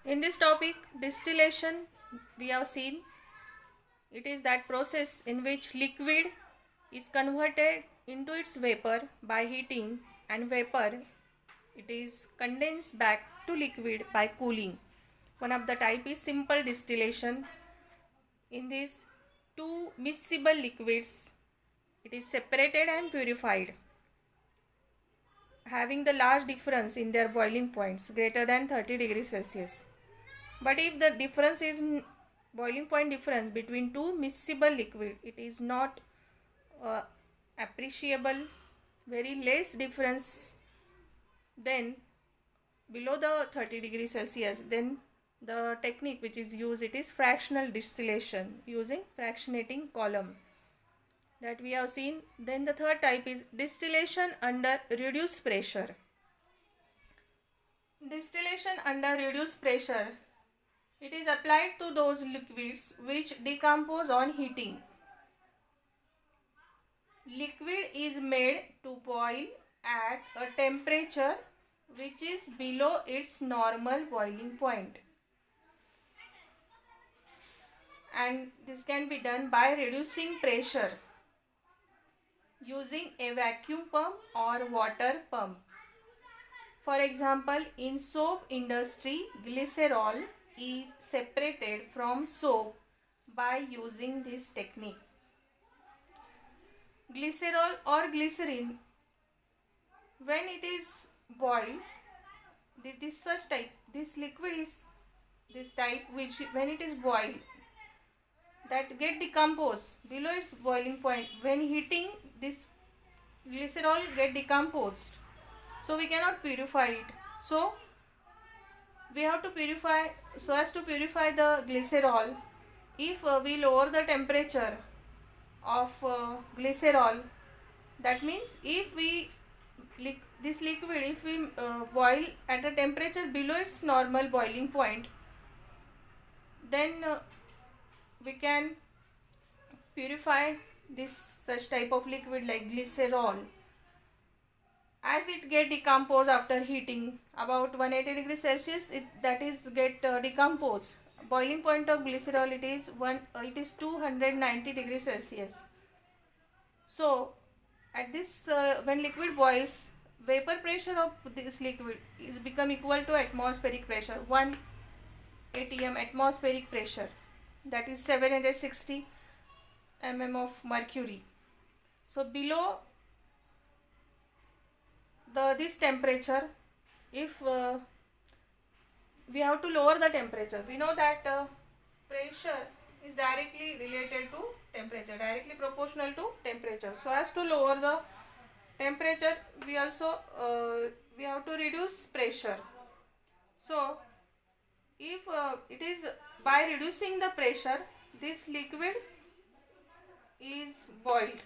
In this topic, distillation, we have seen it is that process in which liquid is converted into its vapor by heating, and vapor it is condensed back to liquid by cooling. One of the type is simple distillation. In this, two miscible liquids it is separated and purified, having the large difference in their boiling points greater than 30 degrees Celsius. But if the difference is boiling point difference between two miscible liquid, it is not appreciable, very less difference, then below the 30 degrees Celsius, then the technique which is used, it is fractional distillation using fractionating column that we have seen. Then the third type is distillation under reduced pressure. Distillation under reduced pressure, it is applied to those liquids which decompose on heating. Liquid is made to boil at a temperature which is below its normal boiling point, and this can be done by reducing pressure using a vacuum pump or water pump. For example, in soap industry, glycerol is separated from soap by using this technique. Glycerol or glycerin, when it is boiled, this liquid is this type which when it is boiled, that get decomposed below its boiling point. When heating, this glycerol get decomposed, so we cannot purify it. So we have to purify, so as to purify the glycerol, if we lower the temperature of glycerol, that means if we this liquid, if we boil at a temperature below its normal boiling point, then we can purify this such type of liquid like glycerol. As it get decomposed after heating about 180 degrees Celsius, that is get decomposed. Boiling point of glycerol, it is 290 degrees Celsius. So at this when liquid boils, vapor pressure of this liquid is become equal to atmospheric pressure, 1 atm atmospheric pressure, that is 760 mm of mercury. So below this temperature, if we have to lower the temperature, we know that pressure is directly related to temperature, directly proportional to temperature. So as to lower the temperature, we also we have to reduce pressure. So if it is by reducing the pressure, this liquid is boiled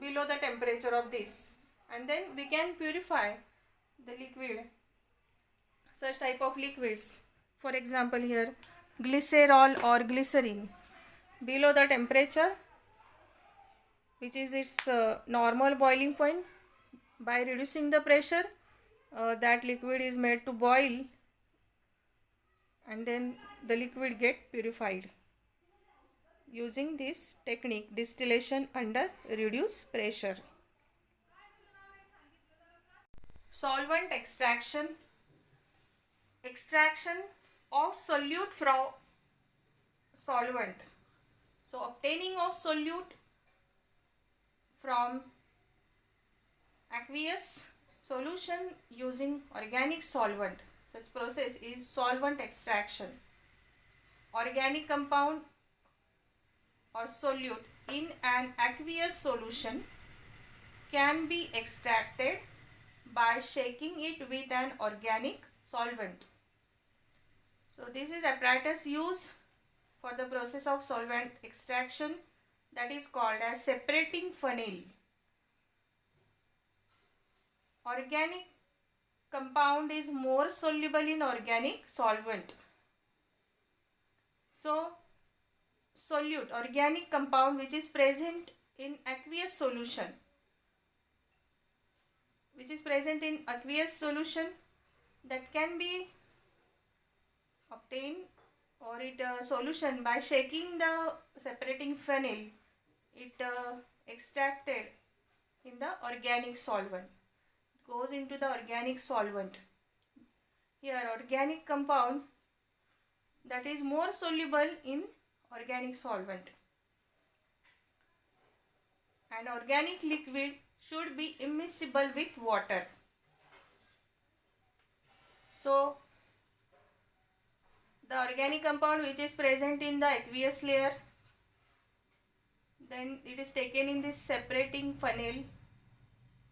below the temperature of this, and then we can purify the liquid, such type of liquids. For example, here glycerol or glycerin, below the temperature which is its normal boiling point, by reducing the pressure, that liquid is made to boil, and then the liquid get purified using this technique, distillation under reduced pressure. Solvent extraction, extraction of solute from solvent. So obtaining of solute from aqueous solution using organic solvent, such process is solvent extraction. Organic compound or solute in an aqueous solution can be extracted by shaking it with an organic solvent. So this is apparatus used for the process of solvent extraction, that is called as separating funnel. Organic compound is more soluble in organic solvent. So solute, organic compound which is present in aqueous solution, that can be obtain or it solution by shaking the separating funnel, it extracted in the organic solvent. It goes into the organic solvent. Here organic compound that is more soluble in organic solvent, and organic liquid should be immiscible with water. So the organic compound which is present in the aqueous layer, then it is taken in this separating funnel,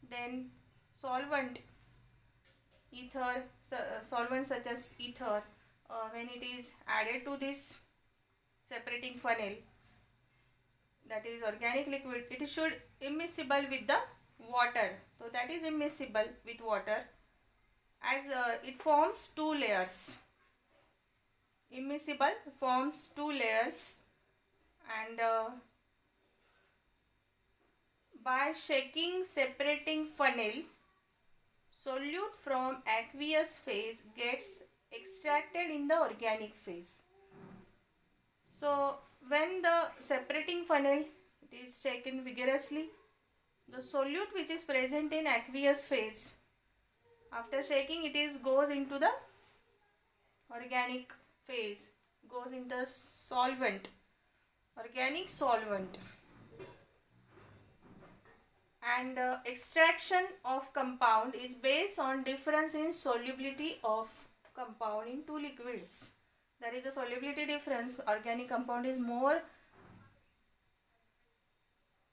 then solvent, ether, solvent such as ether, when it is added to this separating funnel, that is organic liquid, it should immiscible with the water. So that is immiscible with water, as it forms two layers. Immiscible forms two layers, and by shaking separating funnel, solute from aqueous phase gets extracted in the organic phase. So when the separating funnel it is shaken vigorously, the solute which is present in aqueous phase, after shaking it goes into the organic phase, goes into solvent, organic solvent, and extraction of compound is based on difference in solubility of compound in two liquids. There is a solubility difference. Organic compound is more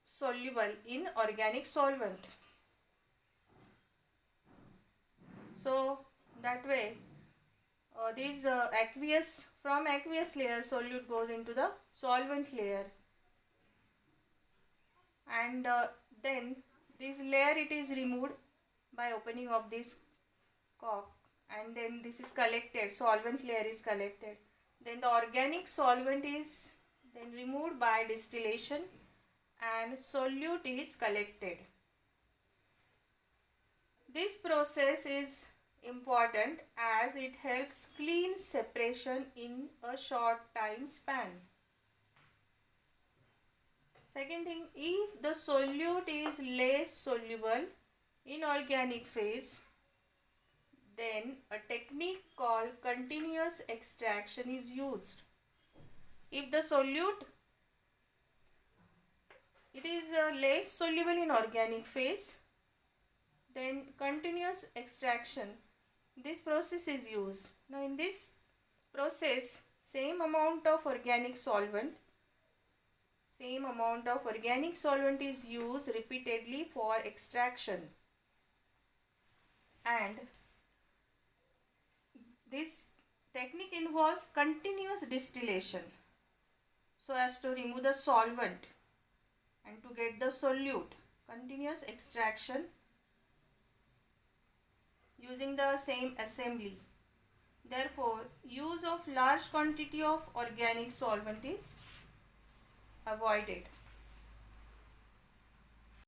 soluble in organic solvent. So that way this from aqueous layer solute goes into the solvent layer, and then this layer it is removed by opening of this cork, and then this is collected, solvent layer is collected, then the organic solvent is then removed by distillation and solute is collected. This process is important as it helps clean separation in a short time span. Second thing, if the solute is less soluble in organic phase, then a technique called continuous extraction is used. If the solute it is less soluble in organic phase, then continuous extraction, this process is used. Now in this process, same amount of organic solvent is used repeatedly for extraction, and this technique involves continuous distillation so as to remove the solvent and to get the solute. Continuous extraction using the same assembly. Therefore, use of large quantity of organic solvent is avoided.